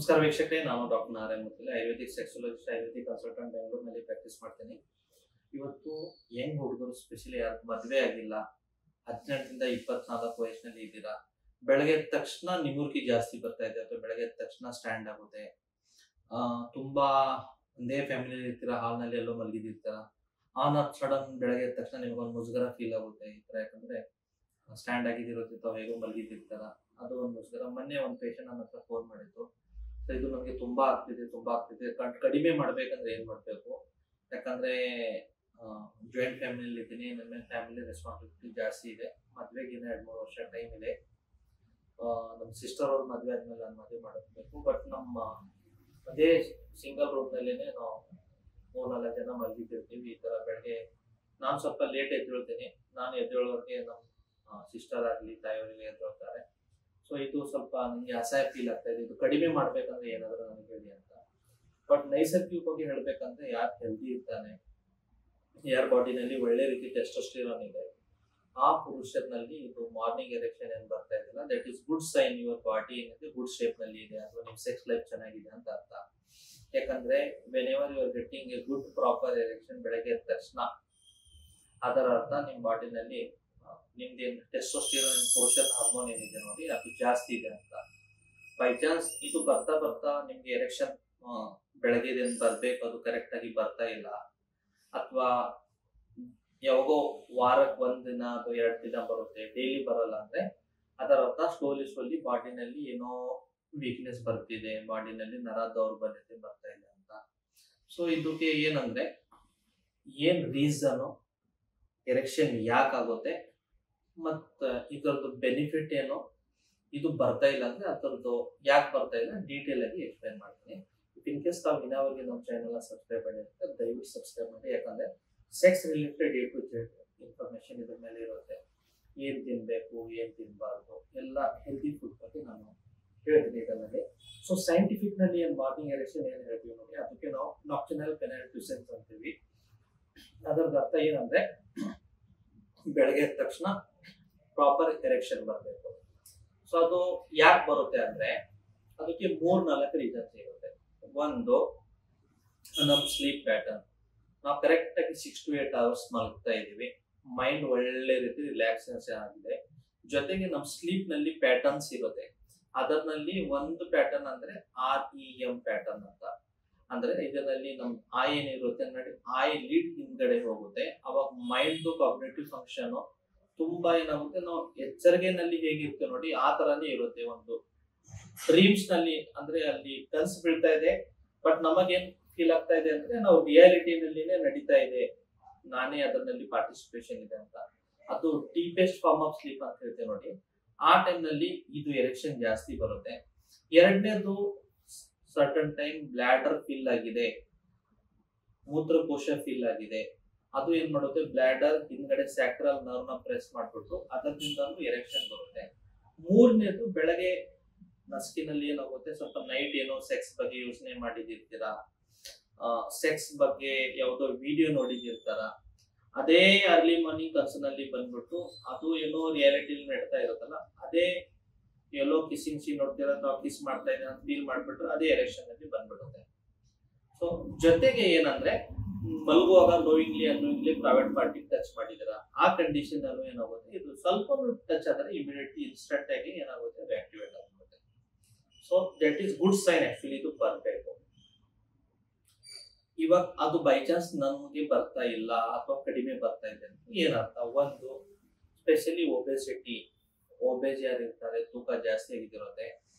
ನಮಸ್ಕಾರ ವೀಕ್ಷಕರೇ, ನಾನು doctor Narayan Muttale, Ayurvedic sexologist, Ayurvedic consultant, ಬೆಂಗಳೂರಿನಲ್ಲಿ ಪ್ರಾಕ್ಟೀಸ್ ಮಾಡ್ತೀನಿ. ಇವತ್ತು ಯಂಗ್ ಹುಡುಗರು, ಸ್ಪೆಷಲಿ ಯಾರು ಮದುವೆ ಆಗಿಲ್ಲ, 18 ಇಂದ 24 ವಯಸ್ಸಿನಲ್ಲಿ ಇದ್ದೀರಾ, ಬೆಳಗ್ಗೆ ಎದ್ದ ತಕ್ಷಣ ನಿಮುರ್ಗಿ ಜಾಸ್ತಿ ಬರ್ತಾ ಇದೆ ಅಥವಾ ಬೆಳಗ್ಗೆ ಎದ್ದ ತಕ್ಷಣ ಸ್ಟ್ಯಾಂಡ್ ಆಗುತ್ತೆ, ತುಂಬಾ ಒಂದೇ ಫ್ಯಾಮಿಲಿ ಇರ್ತೀರಾ, ಹಾಲ್ನಲ್ಲಿ ಎಲ್ಲೋ ಮಲಗಿದಿರ್ತೀರ, ಆನ್ ಸಡನ್ ಬೆಳಗ್ಗೆ ಎದ್ದ ತಕ್ಷಣ ನಿಮಗೊಂದು ಮುಜುಗರ ಫೀಲ್ ಆಗುತ್ತೆ. ಈ ತರ ಯಾಕಂದ್ರೆ ಸ್ಟ್ಯಾಂಡ್ ಆಗಿದಿರುತ್ತೆ ಅಥವಾ ಹೇಗೋ ಮಲಗಿದಿರ್ತಾರ, ಅದು ಒಂದು ಮುಜುಗರ. ಮೊನ್ನೆ ಒಂದು ಪೇಷಂಟ್ ನನ್ನ ಹತ್ರ ಫೋನ್ ಮಾಡಿತ್ತು, ಇದು ನನಗೆ ತುಂಬಾ ಆಗ್ತಿದೆ ಕಡಿಮೆ ಮಾಡ್ಬೇಕಂದ್ರೆ ಏನ್ ಮಾಡ್ಬೇಕು, ಯಾಕಂದ್ರೆ ಜಾಯಿಂಟ್ ಫ್ಯಾಮಿಲಿ ಇದ್ದೀನಿ, ನನ್ನ ಫ್ಯಾಮಿಲಿ ರೆಸ್ಪಾನ್ಸಿಬಿಲಿಟಿ ಜಾಸ್ತಿ ಇದೆ, ಮದ್ವೆಗೆ 2-3 ವರ್ಷ ಟೈಮ್ ಇದೆ, ನಮ್ಮ ಸಿಸ್ಟರ್ ಅವ್ರ ಮದ್ವೆ ಆದ್ಮೇಲೆ ನಾನು ಮದುವೆ ಮಾಡಬೇಕು. ಬಟ್ ನಮ್ಮ ಅದೇ ಸಿಂಗಲ್ ರೂಮ್ ನಲ್ಲೇನೆ ನಾವು 3-4 ಜನ ಮಲಗಿದ್ದಿರ್ತೀವಿ. ಈ ತರ ಬೆಳಗ್ಗೆ ನಾನು ಸ್ವಲ್ಪ ಲೇಟ್ ಎದ್ದೇಳ್ತೀನಿ, ನಾನು ಎದ್ದೇಳೋರಿಗೆ ನಮ್ಮ ಸಿಸ್ಟರ್ ಆಗ್ಲಿ ತಾಯಿಯವರಿಗೆ ಎದ್ದೇಳ್ತಾರೆ. ಸೊ ಇದು ಸ್ವಲ್ಪ ನನಗೆ ಅಸಹ್ಯ ಫೀಲ್ ಆಗ್ತಾ ಇದೆ. ಇದು ಕಡಿಮೆ ಮಾಡ್ಬೇಕಂದ್ರೆ ಏನಾದ್ರು ನನಗೆ ಹೇಳಿ ಅಂತ. ಬಟ್ ನೈಸರ್ಗಿಕವಾಗಿ ಹೇಳ್ಬೇಕಂದ್ರೆ ಯಾರು ಹೆಲ್ದಿ ಇರ್ತಾನೆ, ಯಾರ ಬಾಡಿನಲ್ಲಿ ಒಳ್ಳೆ ರೀತಿ ಟೆಸ್ಟೋಸ್ಟೆರಾನ್ ಇದೆ, ಆ ಪುರುಷನಲ್ಲಿ ಇದು ಮಾರ್ನಿಂಗ್ ಎರೆಕ್ಷನ್ ಏನ್ ಬರ್ತಾ ಇದೆಯಲ್ಲ, that is good sign your body ಏನಿದೆ ಗುಡ್ ಶೇಪ್ ನಲ್ಲಿ ಇದೆ ಅಥವಾ ನಿಮ್ ಸೆಕ್ಸ್ ಲೈಫ್ ಚೆನ್ನಾಗಿದೆ ಅಂತ ಅರ್ಥ. ಯಾಕಂದ್ರೆ whenever you are getting a good proper erection ಬೆಳಗ್ಗೆ ಎದ್ದ ತಕ್ಷಣ, ಅದರ ಅರ್ಥ ನಿಮ್ ಬಾಡಿನಲ್ಲಿ ನಿಮ್ದೇನು ಟೆಸ್ಟೋಸ್ಟೆರಾನ್ ಪುರುಷದ ಹಾರ್ಮೋನ್ ಏನಿದೆ ನೋಡಿ, ಅದು ಜಾಸ್ತಿ ಇದೆ ಅಂತ. ಬೈ ಚಾನ್ಸ್ ಇದು ಬರ್ತಾ ಬರ್ತಾ ನಿಮ್ಗೆ ಎರೆಕ್ಷನ್ ಬೆಳಗ್ಗೆ ಬರ್ಬೇಕು, ಅದು ಕರೆಕ್ಟ್ ಆಗಿ ಬರ್ತಾ ಇಲ್ಲ, ಅಥವಾ ಯಾವಾಗೋ ವಾರಕ್ಕೆ 1 ದಿನ ಅಥವಾ 2 ದಿನ ಬರುತ್ತೆ, ಡೈಲಿ ಬರಲ್ಲ ಅಂದ್ರೆ ಅದರ ಅರ್ಥ ಸ್ಲೋಲಿ ಬಾಡಿನಲ್ಲಿ ಏನೋ ವೀಕ್ನೆಸ್ ಬರ್ತಿದೆ, ಬಾಡಿನಲ್ಲಿ ನರ ದೌರ್ಬಲ್ಯತೆ ಬರ್ತಾ ಇದೆ ಅಂತ. ಸೊ ಇದಕ್ಕೆ ಏನಂದ್ರೆ ಏನ್ ರೀಸನ್, ಎರೆಕ್ಷನ್ ಯಾಕಾಗುತ್ತೆ, ಮತ್ತ ಇದರದ್ದು ಬೆನಿಫಿಟ್ ಏನು, ಇದು ಬರ್ತಾ ಇಲ್ಲ ಅಂದ್ರೆ ಅದರದ್ದು ಯಾಕೆ ಬರ್ತಾ ಇಲ್ಲ ಡೀಟೇಲ್ ಆಗಿ ಎಕ್ಸ್ಪ್ಲೈನ್ ಮಾಡ್ತೀನಿ. ಇನ್ ಕೇಸ್ ತಾವು ಇನ್ನಾವರೆಗೆ ನಮ್ಮ ಚಾನೆಲ್ ಸಬ್ಸ್ಕ್ರೈಬ್ ಮಾಡಿದ್ರೆ ದಯವಿಟ್ಟು ಸಬ್ಸ್ಕ್ರೈಬ್ ಮಾಡಿ. ಯಾಕಂದ್ರೆ sex related A to Z information ಇದ್ರ ಮೇಲೆ ಇರುತ್ತೆ. ಏನ್ ತಿನ್ಬೇಕು, ಏನ್ ತಿನ್ಬಾರ್ದು, ಎಲ್ಲ ಹೆಲ್ದಿ ಫುಡ್ ಬಗ್ಗೆ ನಾನು ಹೇಳ್ತೀನಿ ಇದರಲ್ಲಿ. ಸೊ ಸೈಂಟಿಫಿಕ್ ನಲ್ಲಿ ಏನ್ ಮಾರ್ನಿಂಗ್ ಎರೆಕ್ಷನ್ ಏನ್ ಹೇಳ್ತೀವಿ ನೋಡಿ, ಅದಕ್ಕೆ ನಾವು ನಾಕ್ಟರ್ನಲ್ ಪೆನೈಲ್ ಟ್ಯೂಸೆನ್ಸ್ ಅಂತೀವಿ. ಅದರದ ಅರ್ಥ ಏನಂದ್ರೆ ಬೆಳಗ್ಗೆ ಎದ್ದ ತಕ್ಷಣ ಪ್ರಾಪರ್ ಎರೆಕ್ಷನ್ ಬರಬೇಕು. ಸೊ ಅದು ಯಾಕೆ ಬರುತ್ತೆ ಅಂದ್ರೆ ಅದಕ್ಕೆ 3-4 ರೀಸನ್ಸ್ ಇರುತ್ತೆ. ಒಂದು, ನಮ್ಮ ಸ್ಲೀಪ್ ಪ್ಯಾಟರ್ನ್. ನಾವು ಕರೆಕ್ಟ್ ಆಗಿ 6 to 8 ಅವರ್ಸ್ ಮಲಗ್ತಾ ಇದೀವಿ, ಮೈಂಡ್ ಒಳ್ಳೆ ರೀತಿ ರಿಲ್ಯಾಕ್ಸೇಷನ್ ಆಗಿದೆ, ಜೊತೆಗೆ ನಮ್ಮ ಸ್ಲೀಪ್ ನಲ್ಲಿ ಪ್ಯಾಟರ್ನ್ಸ್ ಇರುತ್ತೆ. ಅದರಲ್ಲಿ ಒಂದು ಪ್ಯಾಟರ್ನ್ ಅಂದ್ರೆ REM ಪ್ಯಾಟರ್ನ್ ಅಂತ. ಅಂದ್ರೆ ಇದರಲ್ಲಿ ನಮ್ ಐ ಏನಿರುತ್ತೆ ನೋಡಿ, ಐ ಲೀಡ್ ಹಿಂದ್ಗಡೆ ಹೋಗುತ್ತೆ, ಅವಾಗ ಮೈಂಡ್ ಕಾಗ್ನಿಟಿವ್ ಫಂಕ್ಷನ್ ತುಂಬಾ ಏನಾಗುತ್ತೆ, ನಾವು ಎಚ್ಚರಿಕೆನಲ್ಲಿ ಹೇಗಿರ್ತೇವೆ ನೋಡಿ ಆ ತರಾನೇ ಇರುತ್ತೆ. ಒಂದು ಡ್ರೀಮ್ಸ್ ನಲ್ಲಿ ಅಂದ್ರೆ ಅಲ್ಲಿ ಕನ್ಸು ಬೀಳ್ತಾ ಇದೆ, ಬಟ್ ನಮಗೇನ್ ಫೀಲ್ ಆಗ್ತಾ ಇದೆ ಅಂದ್ರೆ ನಾವು ರಿಯಾಲಿಟಿನಲ್ಲಿನೇ ನಡೀತಾ ಇದೆ, ನಾನೇ ಅದರಲ್ಲಿ ಪಾರ್ಟಿಸಿಪೇಷನ್ ಇದೆ ಅಂತ. ಅದು ಡೀಪೆಸ್ಟ್ ಫಾರ್ಮ್ ಆಫ್ ಸ್ಲೀಪ್ ಅಂತ ಹೇಳ್ತೇವೆ ನೋಡಿ. ಆ ಟೈಮ್ ನಲ್ಲಿ ಇದು ಎರೆಕ್ಷನ್ ಜಾಸ್ತಿ ಬರುತ್ತೆ. ಎರಡನೇದು, ಸರ್ಟನ್ ಟೈಮ್ ಬ್ಲಾಡರ್ ಫಿಲ್ ಆಗಿದೆ, ಮೂತ್ರಕೋಶ ಫಿಲ್ ಆಗಿದೆ, ಅದು ಏನ್ ಮಾಡುತ್ತೆ, ಬ್ಲಾಡರ್ ಹಿಂದ್ಗಡೆ ಸ್ಯಾಕ್ರಲ್ ನರ್ವ್ ನ ಪ್ರೆಸ್ ಮಾಡ್ಬಿಟ್ಟು ಅದರಿಂದಲೂ ಎರೆಕ್ಷನ್ ಬರುತ್ತೆ. ಮೂರನೇದು, ಬೆಳಗ್ಗೆ ನಸ್ಕಿನಲ್ಲಿ ಏನಾಗುತ್ತೆ, ಸ್ವಲ್ಪ ನೈಟ್ ಏನೋ ಸೆಕ್ಸ್ ಬಗ್ಗೆ ಯೋಚನೆ ಮಾಡಿದಿರ್ತೀರಾ, ಸೆಕ್ಸ್ ಬಗ್ಗೆ ಯಾವ್ದೋ ವಿಡಿಯೋ ನೋಡಿದಿರ್ತಾರ, ಅದೇ ಅರ್ಲಿ ಮಾರ್ನಿಂಗ್ ಕನ್ಸನಲ್ಲಿ ಬಂದ್ಬಿಟ್ಟು ಅದು ಏನೋ ರಿಯಾಲಿಟಿ ನಡೀತಾ ಇರುತ್ತಲ್ಲ, ಅದೇ ಎಲ್ಲೋ ಕಿಸ್ಸಿಂಗ್ ಸೀನ್ ನೋಡ್ತೀರಾ, ನಾವು ಕಿಸ್ ಮಾಡ್ತಾ ಇದ್ದೀವಿ ಅಂತ ಫೀಲ್ ಮಾಡ್ಬಿಟ್ರೆ ಅದೇ ಎರೆಕ್ಷನ್ ಅಲ್ಲಿ ಬಂದ್ಬಿಡುತ್ತೆ. ಸೊ ಜೊತೆಗೆ ಏನಂದ್ರೆ ಮಲಗುವಾಗ ನೋವಿಂಗ್ಲಿ ಅನ್ನೋಯಿಂಗ್ಲಿ ಪ್ರೈವೇಟ್ ಪಾರ್ಟಿ ಟಚ್ ಮಾಡಿದಿರ, ಆ ಕಂಡೀಷನ್ ಅಲ್ಲೂ ಏನಾಗುತ್ತೆ, ಇದು ಸ್ವಲ್ಪ ಟಚ್ ಆದ್ರೆ ಇಮಿಡಿಯೇಟ್ಲಿ ಇನ್ಸ್ಟಂಟ್ ಆಗಿ ಏನಾಗುತ್ತೆ, ರಿಯಾಕ್ಟಿವೇಟ್ ಆಗುತ್ತೆ. So that is good sign actually, ಇದು ಬರ್ಬೇಕು. ಇವಾಗ ಅದು ಬೈ ಚಾನ್ಸ್ ನಮ್ಗೆ ಬರ್ತಾ ಇಲ್ಲ ಅಥವಾ ಕಡಿಮೆ ಬರ್ತಾ ಇದೆ ಏನರ್ಥ, ಒಂದು ಸ್ಪೆಷಲಿ ಒಬೇಸ್ ಯಾರು ಇರ್ತಾರೆ, ತೂಕ ಜಾಸ್ತಿ ಆಗಿರುತ್ತೆ,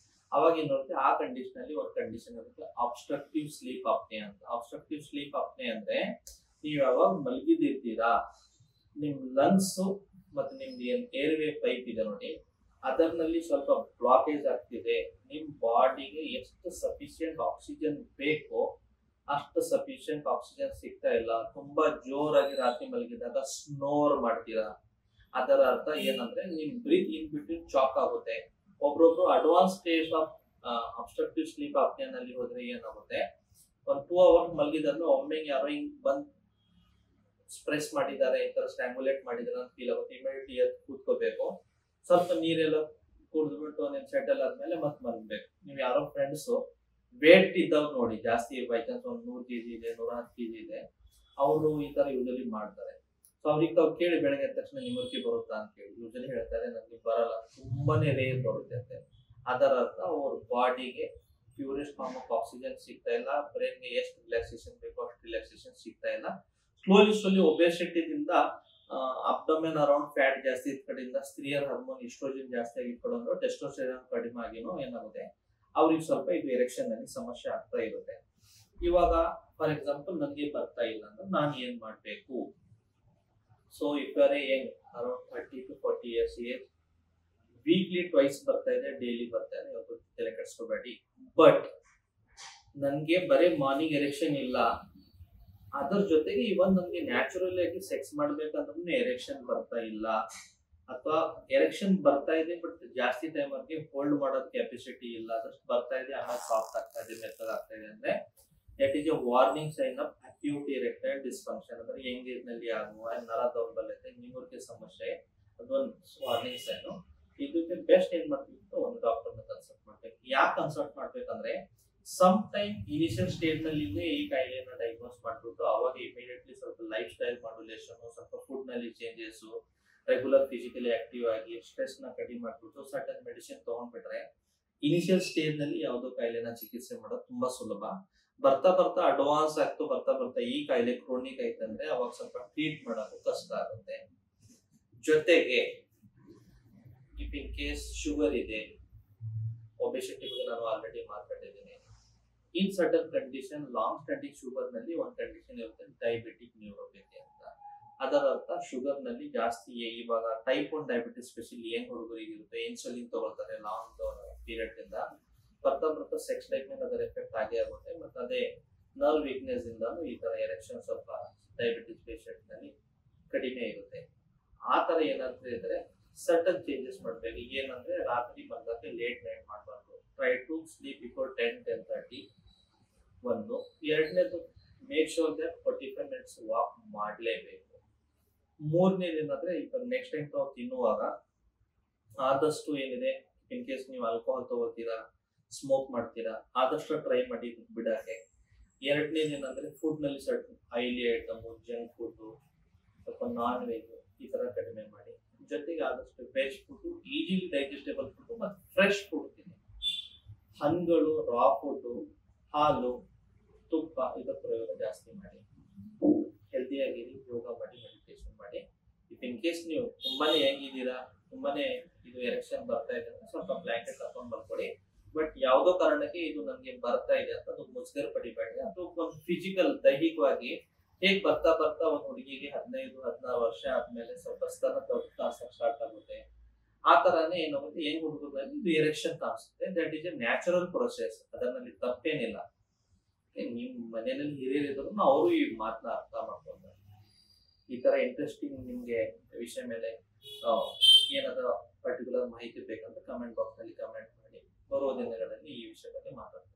ಅವಾಗ ಏನಿರುತ್ತೆ, ಆ ಕಂಡೀಷನ್ ಅಲ್ಲಿ ಒಂದು ಕಂಡೀಷನ್ ಇರುತ್ತೆ, ಅಬ್ಸ್ಟ್ರಕ್ಟಿವ್ ಸ್ಲೀಪ್ ಅಪ್ನೆ ಅಂತ. ಅಬ್ಸ್ಟ್ರಕ್ಟಿವ್ ಸ್ಲೀಪ್ ಅಪ್ನೆ ಅಂದ್ರೆ ನೀವು ಯಾವಾಗ ಮಲಗಿದಿರ್ತೀರಾ, ನಿಮ್ ಲಂಗ್ಸ್ ಮತ್ತೆ ನಿಮ್ದು ಏನ್ ಏರ್ವೇ ಪೈಪ್ ಇದೆ ನೋಡಿ, ಅದರಲ್ಲಿ ಸ್ವಲ್ಪ ಬ್ಲಾಕೇಜ್ ಆಗ್ತಿದೆ, ನಿಮ್ ಬಾಡಿಗೆ ಎಷ್ಟು ಸಫಿಶಿಯಂಟ್ ಆಕ್ಸಿಜನ್ ಬೇಕೋ ಅಷ್ಟು ಸಫಿಶಿಯಂಟ್ ಆಕ್ಸಿಜನ್ ಸಿಗ್ತಾ ಇಲ್ಲ, ತುಂಬಾ ಜೋರಾಗಿ ರಾತ್ರಿ ಮಲಗಿದಾಗ ಸ್ನೋರ್ ಮಾಡ್ತೀರಾ, ಅದರ ಅರ್ಥ ಏನಂದ್ರೆ ನಿಮ್ ಬ್ರೀತ್ ಇನ್ ಬಿಟ್ವೀನ್ ಚಾಕ್ ಆಗುತ್ತೆ. ಒಬ್ರೊಬ್ರು advance stage of obstructive sleep ಅಪ್ನಿಯಾನಲ್ಲಿ ಹೋದ್ರೆ ಏನಾಗುತ್ತೆ, ಒಂದು 2 ಅವರ್ಸ್ ಮಲಗಿದ್ರೆ ಒಮ್ಮೆ ಯಾರೋ ಹಿಂಗ್ ಬಂದ್ ಸ್ಪ್ರೆಸ್ ಮಾಡಿದ್ದಾರೆ, ಈ ತರ ಸ್ಟ್ಯಾಂಗುಲೇಟ್ ಮಾಡಿದಾರೆ ಅಂತ ಫೀಲ್ ಆಗುತ್ತೆ. ಇಮಿಡಿಯೇಟ್ಲಿ ಎದ್ದು ಕೂತ್ಕೋಬೇಕು, ಸ್ವಲ್ಪ ನೀರೆಲ್ಲ ಕುಡಿದ್ಬಿಟ್ಟು ನೀವು ಸೆಟಲ್ ಆದ್ಮೇಲೆ ಮತ್ತೆ ಮಲಗಬೇಕು. ನೀವು ಯಾರೋ ಫ್ರೆಂಡ್ಸು ವೇಟ್ ಇದ್ದವ್ರು ನೋಡಿ ಜಾಸ್ತಿ ಬೈ ಚಾನ್ಸ್ ಒಂದು 100 kg ಇದೆ 110 kg ಇದೆ, ಅವರು ಈ ತರ ಯೂಶಲಿ ಮಾಡ್ತಾರೆ. ಸೊ ಅವ್ರಿಗೆ ತಾವು ಕೇಳಿ ಬೆಳಗ್ಗೆ ಎದ್ದ ತಕ್ಷಣ ನಿಮರ್ತಿ ಬರುತ್ತಾ ಅಂತ ಕೇಳಿ, ಯೂಶಲಿ ಹೇಳ್ತಾರೆ ನನಗೆ ಬರಲ್ಲ, ತುಂಬಾನೇ ರೇರ್ ಬರುತ್ತೆ ಅಂತ. ಅದರ ಅರ್ಥ ಅವ್ರ ಬಾಡಿಗೆ ಪ್ಯೂರೆಸ್ಟ್ ಫಾರ್ಮ್ ಆಫ್ ಆಕ್ಸಿಜನ್ ಸಿಗ್ತಾ ಇಲ್ಲ, ಬ್ರೈನ್ಗೆ ಎಷ್ಟು ರಿಲ್ಯಾಕ್ಸೇಷನ್ ಬೇಕೋ ಅಷ್ಟು ರಿಲ್ಯಾಕ್ಸೇಷನ್ ಸಿಗ್ತಾ ಇಲ್ಲ. ಸ್ಲೋಲಿ ಒಬೆಸಿಟಿದಿಂದ ಅಬ್ಡಮೆನ್ ಅರೌಂಡ್ ಫ್ಯಾಟ್ ಜಾಸ್ತಿ ಇದ್ ಕಡೆಯಿಂದ ಸ್ತ್ರೀಯರ ಹಾರ್ಮೋನ್ ಈಸ್ಟ್ರೋಜನ್ ಜಾಸ್ತಿ ಆಗಿಟ್ಕೊಳ್ಳೋದು, ಟೆಸ್ಟೋಸ್ಟೆರಾನ್ ಕಡಿಮೆ ಆಗಿನೋ ಏನಾಗುತ್ತೆ ಅವ್ರಿಗೆ ಸ್ವಲ್ಪ ಇದು ಎರೆಕ್ಷನ್ ಅಲ್ಲಿ ಸಮಸ್ಯೆ ಆಗ್ತಾ ಇರುತ್ತೆ. ಇವಾಗ ಫಾರ್ ಎಕ್ಸಾಂಪಲ್ ನನಗೆ ಬರ್ತಾ ಇಲ್ಲ ಅಂದ್ರೆ ನಾನು ಏನ್ ಮಾಡ್ಬೇಕು? So if are young around 30 to 40 years age, weekly twice ಬರ್ತಾ ಇದೆ, ಡೈಲಿ ಬರ್ತಾ ಇದೆ, ತಲೆ ಕೆಡಿಸ್ಕೋಬೇಡಿ. ಬಟ್ ನನ್ಗೆ ಬರೀ ಮಾರ್ನಿಂಗ್ ಎರೆಕ್ಷನ್ ಇಲ್ಲ, ಅದ್ರ ಜೊತೆಗೆ ಇವನ್ ನಮ್ಗೆ ನ್ಯಾಚುರಲ್ ಆಗಿ ಸೆಕ್ಸ್ ಮಾಡ್ಬೇಕಂದ್ರೂ ಎರೆಕ್ಷನ್ ಬರ್ತಾ ಇಲ್ಲ, ಅಥವಾ ಎರೆಕ್ಷನ್ ಬರ್ತಾ ಇದೆ ಬಟ್ ಜಾಸ್ತಿ ಟೈಮ್ ಅವ್ರಿಗೆ ಹೋಲ್ಡ್ ಮಾಡೋದ್ ಕೆಪಾಸಿಟಿ ಇಲ್ಲ, ಅದಷ್ಟು ಬರ್ತಾ ಇದೆ ಆಮೇಲೆ ಸಾಫ್ಟ್ ಆಗ್ತಾ ಇದೆ, ಮೆತ್ತಗಾಗ್ತಾ ಇದೆ ಅಂದ್ರೆ that is a warning sign of acute erectile dysfunction. ಅಂದ್ರೆ ಯಂಗ್ ಏಜ್ ನಲ್ಲಿ ಆಗುವ ನರ ದೌರ್ಬಲ್ಯತೆ, ನಿಮೂರ್ತಿ ಸಮಸ್ಯೆ, ಅದೊಂದು ವಾರ್ನಿಂಗ್ ಸೈನ್. ಇದಕ್ಕೆ ಬೆಸ್ಟ್ ಏನ್ ಮಾಡ್ಬೇಕು, ಒಂದು ಡಾಕ್ಟರ್ನ ಕನ್ಸಲ್ಟ್ ಮಾಡ್ಬೇಕು. ಯಾಕೆ ಕನ್ಸಲ್ಟ್ ಮಾಡ್ಬೇಕಂದ್ರೆ ಸಮ್ ಟೈಮ್ ಇನಿಷಿಯಲ್ ಸ್ಟೇಜ್ ನಲ್ಲಿ ಈ ಕಾಯಿಲೆನ ಡಯಾಗ್ನೋಸ್ ಮಾಡ್ಬಿಟ್ಟು ಅವಾಗ ಇಮಿಡಿಯೇಟ್ಲಿ ಸ್ವಲ್ಪ ಲೈಫ್ ಸ್ಟೈಲ್ ಮಾಡ್ಯುಲೇಷನ್, ಸ್ವಲ್ಪ ಫುಡ್ ನಲ್ಲಿ ಚೇಂಜಸ್, ರೆಗ್ಯುಲರ್ ಫಿಸಿಕಲಿ ಆಕ್ಟಿವ್ ಆಗಿ ಸ್ಟ್ರೆಸ್ ನ ಕಡಿಮೆ ಮಾಡ್ಬಿಟ್ಟು ಸರ್ಟನ್ ಮೆಡಿಸಿನ್ ತಗೊಂಡ್ಬಿಟ್ರೆ ಇನಿಷಿಯಲ್ ಸ್ಟೇಜ್ ನಲ್ಲಿ ಯಾವುದೋ ಕಾಯಿಲೆನ ಚಿಕಿತ್ಸೆ ಮಾಡೋದು ತುಂಬಾ ಸುಲಭ. ಬರ್ತಾ ಬರ್ತಾ ಅಡ್ವಾನ್ಸ್ ಆಗ್ತು, ಬರ್ತಾ ಈ ಕಾಯಿಲೆ ಕ್ರೋನಿಕ್ ಆಯ್ತಂದ್ರೆ ಅವಾಗ ಸ್ವಲ್ಪ ಟ್ರೀಟ್ ಮಾಡೋದು ಕಷ್ಟ ಆಗುತ್ತೆ. ಜೊತೆಗೆ ಇಫ್ ಇನ್ ಕೇಸ್ ಶುಗರ್ ಇದೆ, ಒಬೆಸಿಟಿ ಬಗ್ಗೆ ನಾನು ಆಲ್ರೆಡಿ ಮಾತಾಡಿದ್ದೀನಿ. In certain condition long standing sugar ನಲ್ಲಿ ಒಂದು ಕಂಡೀಷನ್ ಇರುತ್ತೆ, ಡಯಾಬಿಟಿಕ್ ನ್ಯೂರೋಪತಿ ಅಂತ. ಅದರ ಅರ್ಥ ಶುಗರ್ ನಲ್ಲಿ ಜಾಸ್ತಿ ಇವಾಗ ಟೈಪ್ 1 ಡಯಾಬಿಟಿಸ್ ಸ್ಪೆಷಲಿ ಏನ್ ಹುಡುಗರಿಗೆ ಇರುತ್ತೆ, ಇನ್ಸುಲಿನ್ ತಗೊಳ್ತಾರೆ ಲಾಂಗ್ ಪೀರಿಯಡ್ ಇಂದ, ಬರ್ತಾ ಸೆಕ್ಸ್ ಟೈಪ್ ಮೇಲೆ ಅದರ ಎಫೆಕ್ಟ್ ಆಗೇ ಆಗುತ್ತೆ. ಮತ್ತೆ ಅದೇ ನರ್ವ್ ವೀಕ್ನೆಸ್ ಇಂದ ಈ ತರ ಎರೆಕ್ಷನ್ ಸ್ವಲ್ಪ ಡಯಾಬಿಟಿಸ್ ಪೇಷಂಟ್ ನಲ್ಲಿ ಕಡಿಮೆ ಇರುತ್ತೆ. ಆ ತರ ಏನಾದ್ರು ಇದ್ರೆ ಸರ್ಟನ್ ಚೇಂಜಸ್ ಮಾಡ್ಬೇಕು. ಏನಂದ್ರೆ ರಾತ್ರಿ ಬಂದಾಗ ಲೇಟ್ ನೈಟ್ ಮಾಡಬಾರ್ದು, ಟ್ರೈ ಟು ಸ್ಲೀಪ್ ಬಿಫೋರ್ 10-10:30. ಒಂದು. ಎರಡನೇದು make sure that 45 minutes walk ಮಾಡಲೇಬೇಕು. ಮೂರನೇದು ಏನಂದ್ರೆ ಈಗ ನೆಕ್ಸ್ಟ್ ಟೈಮ್ ತಾವು ತಿನ್ನುವಾಗ ಆದಷ್ಟು ಏನಿದೆ, ಇನ್ ಕೇಸ್ ನೀವು ಆಲ್ಕೋಹಾಲ್ ತಗೋತೀರಾ, ಸ್ಮೋಕ್ ಮಾಡ್ತೀರಾ, ಆದಷ್ಟು ಟ್ರೈ ಮಾಡಿ ಬಿಡಕ್ಕೆ. ಎರಡನೇದು ಏನಂದ್ರೆ ಫುಡ್ ನಲ್ಲಿ certain oily item, junk food, ಸ್ವಲ್ಪ ನಾನ್ ವೆಜ್ ಈ ತರ ಕಡಿಮೆ ಮಾಡಿ. ಜೊತೆಗೆ ಆದಷ್ಟು veg food, easily digestible food ಮತ್ತು ಫ್ರೆಶ್ ಫುಡ್ ತಿನ್ನಿ. ಹಣ್ಣುಗಳು, ರಾ ಫುಡ್, ಹಾಲು, ತುಪ್ಪ ಇದರ ಪ್ರಯೋಗ ಜಾಸ್ತಿ ಮಾಡಿ. ಹೆಲ್ದಿ ಆಗಿರಿ, ಯೋಗ ಮಾಡಿ, ಮೆಡಿಟೇಷನ್ ಮಾಡಿ. ಇಫ್ ಇನ್ ಕೇಸ್ ನೀವು ತುಂಬಾನೇ ಹೆಂಗಿದ್ದೀರಾ, ತುಂಬಾನೇ ಇದು ಎರೆಕ್ಷನ್ ಬರ್ತಾ ಇದೆ ಅಂದ್ರೆ ಸ್ವಲ್ಪ ಬ್ಲಾಂಕೆಟ್ ಹಾಕೊಂಡ್ ಬರ್ಕೊಡಿ. ಬಟ್ ಯಾವುದೋ ಕಾರಣಕ್ಕೆ ಇದು ನನಗೆ ಬರ್ತಾ ಇದೆ ಅಂತ ಅದು ಮುಜುಗರ ಪಡಿಬೇಡಿ. ಅದು ಒಂದು ಫಿಸಿಕಲ್ ದೈಹಿಕವಾಗಿ ಹೇಗ್ ಬರ್ತಾ ಒಂದು ಹುಡುಗಿಗೆ 15-16 ವರ್ಷ ಆದ್ಮೇಲೆ ಸ್ವಲ್ಪ ಸ್ತನ ಕಾಣಿಸಕ್ ಸ್ಟಾರ್ಟ್ ಆಗುತ್ತೆ, ಆ ತರಾನೇ ಏನಾಗುತ್ತೆ ಹೆಂಗ್ ಹುಡುಗರಲ್ಲಿ ಇದು ಎರೆಕ್ಷನ್ ಕಾಣಿಸುತ್ತೆ. That is A natural process, ಅದರಲ್ಲಿ ತಪ್ಪೇನಿಲ್ಲ. ನಿಮ್ ಮನೆಯಲ್ಲಿ ಹಿರಿಯರು ಇದ್ರು ಅವರು ಈ ಮಾತನ್ನ ಅರ್ಥ ಮಾಡ್ಕೊಂತಾರೆ. ಈ ತರ ಇಂಟ್ರೆಸ್ಟಿಂಗ್ ನಿಮ್ಗೆ ವಿಷಯ ಮೇಲೆ ಏನಾದ್ರು ಪರ್ಟಿಕ್ಯುಲರ್ ಮಾಹಿತಿ ಬೇಕಂದ್ರೆ ಕಮೆಂಟ್ ಬಾಕ್ಸ್ ನಲ್ಲಿ ಕಮೆಂಟ್ ಮಾಡಿ. ಬರುವ ದಿನಗಳಲ್ಲಿ ಈ ವಿಷಯ ಬಗ್ಗೆ ಮಾತಾಡ್ತೀನಿ.